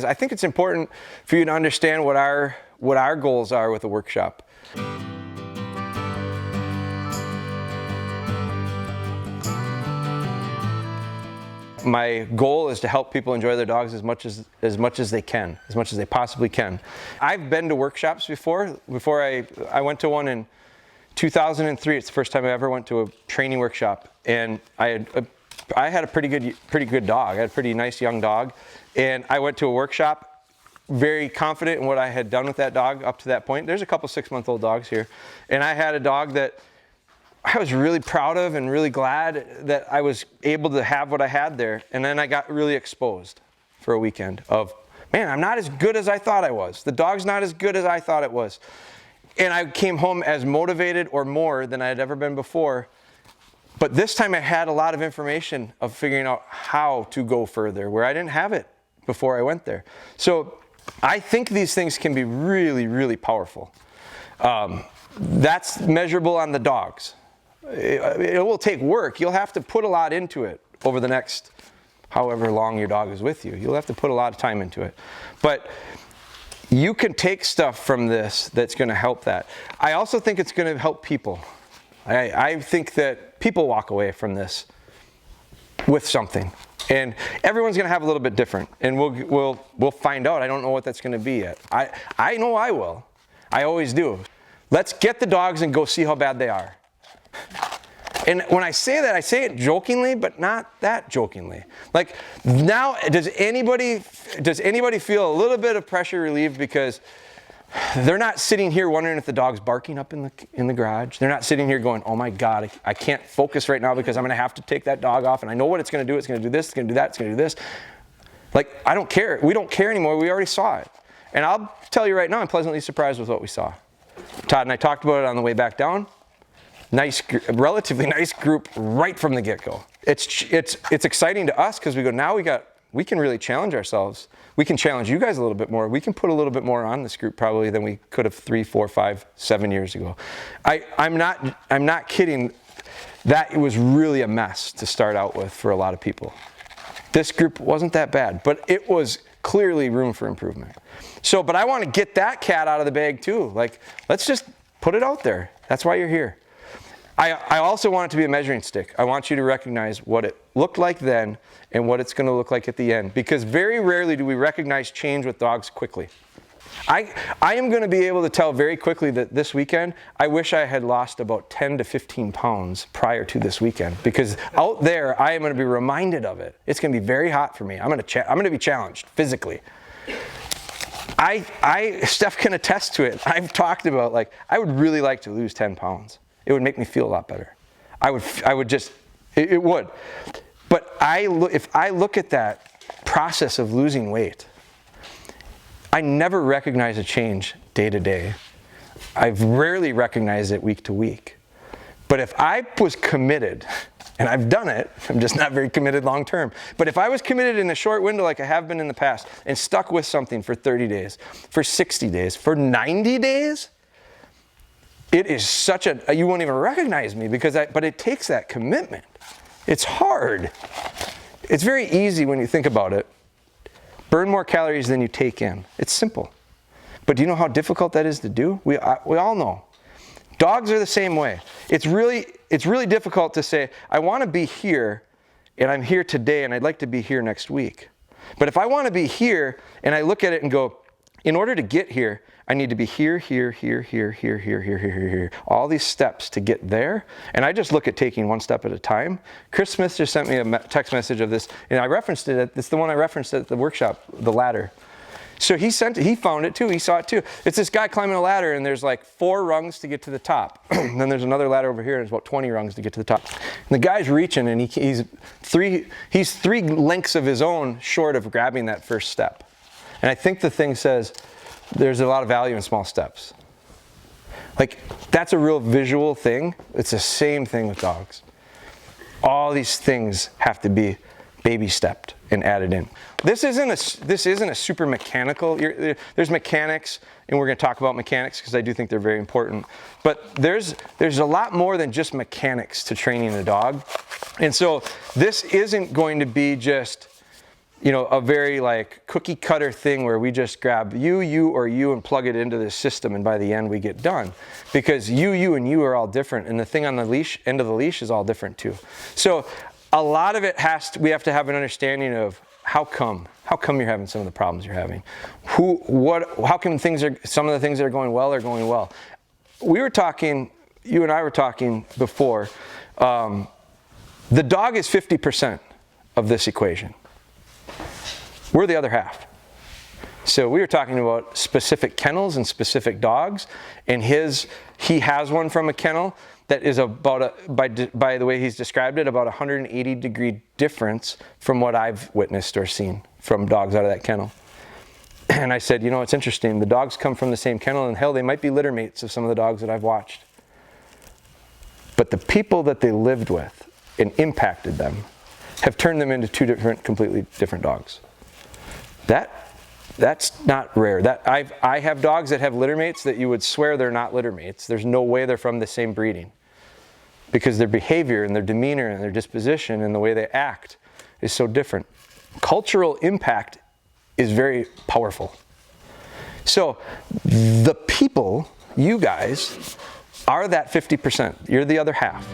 I think it's important for you to understand what our goals are with the workshop. My goal is to help people enjoy their dogs as much as they can, as much as they possibly can. I've been to workshops before. I went to one in 2003. It's the first time I ever went to a training workshop, and I had a pretty good dog. I had a pretty nice young dog, and I went to a workshop very confident in what I had done with that dog up to that point. There's a couple 6-month-old dogs here, and I had a dog that I was really proud of and really glad that I was able to have what I had there. And then I got really exposed for a weekend of, man, I'm not as good as I thought I was. The dog's not as good as I thought it was. And I came home as motivated or more than I had ever been before. But this time I had a lot of information of figuring out how to go further where I didn't have it before I went there. So I think these things can be really, really powerful. That's measurable on the dogs. It will take work. You'll have to put a lot into it over the next however long your dog is with you. You'll have to put a lot of time into it. But you can take stuff from this that's going to help that. I also think it's going to help people. I think that people walk away from this with something. And everyone's going to have a little bit different. And we'll find out. I don't know what that's going to be yet. I know I will. I always do. Let's get the dogs and go see how bad they are. And when I say that, I say it jokingly, but not that jokingly. Like now, does anybody feel a little bit of pressure relieved because they're not sitting here wondering if the dog's barking up in the garage? They're not sitting here going, oh my God, I can't focus right now because I'm going to have to take that dog off, and I know what it's going to do. It's going to do this, it's going to do that, it's going to do this. Like, I don't care. We don't care anymore. We already saw it. And I'll tell you right now, I'm pleasantly surprised with what we saw. Todd and I talked about it on the way back down. Relatively nice group right from the get-go. It's exciting to us because we go, now we can really challenge ourselves. We can challenge you guys a little bit more. We can put a little bit more on this group probably than we could have 3, 4, 5, 7 years ago. I'm not kidding. That was really a mess to start out with for a lot of people. This group wasn't that bad, but it was clearly room for improvement. So, but I want to get that cat out of the bag too. Like, let's just put it out there. That's why you're here. I also want it to be a measuring stick. I want you to recognize what it looked like then and what it's going to look like at the end, because very rarely do we recognize change with dogs quickly. I am going to be able to tell very quickly that this weekend, I wish I had lost about 10 to 15 pounds prior to this weekend, because out there, I am going to be reminded of it. It's going to be very hot for me. I'm going to be challenged physically. Steph can attest to it. I've talked about, like, I would really like to lose 10 pounds. It would make me feel a lot better. It would. But if I look at that process of losing weight, I never recognize a change day to day. I've rarely recognized it week to week. But if I was committed, and I've done it, I'm just not very committed long term. But if I was committed in a short window like I have been in the past and stuck with something for 30 days, for 60 days, for 90 days, it is you won't even recognize me but it takes that commitment. It's hard. It's very easy when you think about it. Burn more calories than you take in. It's simple. But do you know how difficult that is to do? We all know. Dogs are the same way. It's really difficult to say, I want to be here, and I'm here today, and I'd like to be here next week. But if I want to be here, and I look at it and go, in order to get here, I need to be here, here, here, here, here, here, here, here, here, here. All these steps to get there. And I just look at taking one step at a time. Chris Smith just sent me a text message of this, and I referenced it. It's the one I referenced at the workshop, the ladder. So he found it too. He saw it too. It's this guy climbing a ladder, and there's like 4 rungs to get to the top. And then there's another ladder over here, and there's about 20 rungs to get to the top. And the guy's reaching, and he's 3 lengths of his own short of grabbing that first step. And I think the thing says, there's a lot of value in small steps. Like, that's a real visual thing. It's the same thing with dogs. All these things have to be baby stepped and added in. This isn't a super mechanical. There's mechanics, and we're going to talk about mechanics because I do think they're very important. But there's a lot more than just mechanics to training a dog. And so this isn't going to be just you know, a very like cookie cutter thing where we just grab you, or you and plug it into this system, and by the end we get done. Because you, and you are all different, and the thing on the leash, end of the leash, is all different too. So a lot of it we have to have an understanding of how come you're having some of the problems you're having. How come some of the things that are going well are going well. We were talking, you and I were talking before, the dog is 50% of this equation. We're the other half. So we were talking about specific kennels and specific dogs, and he has one from a kennel that is about, by the way he's described it, about 180-degree difference from what I've witnessed or seen from dogs out of that kennel. And I said, you know, it's interesting. The dogs come from the same kennel, and hell, they might be litter mates of some of the dogs that I've watched. But the people that they lived with and impacted them have turned them into two completely different dogs. That's not rare. I have dogs that have litter mates that you would swear they're not litter mates. There's no way they're from the same breeding, because their behavior and their demeanor and their disposition and the way they act is so different. Cultural impact is very powerful. So the people, you guys, are that 50%. You're the other half.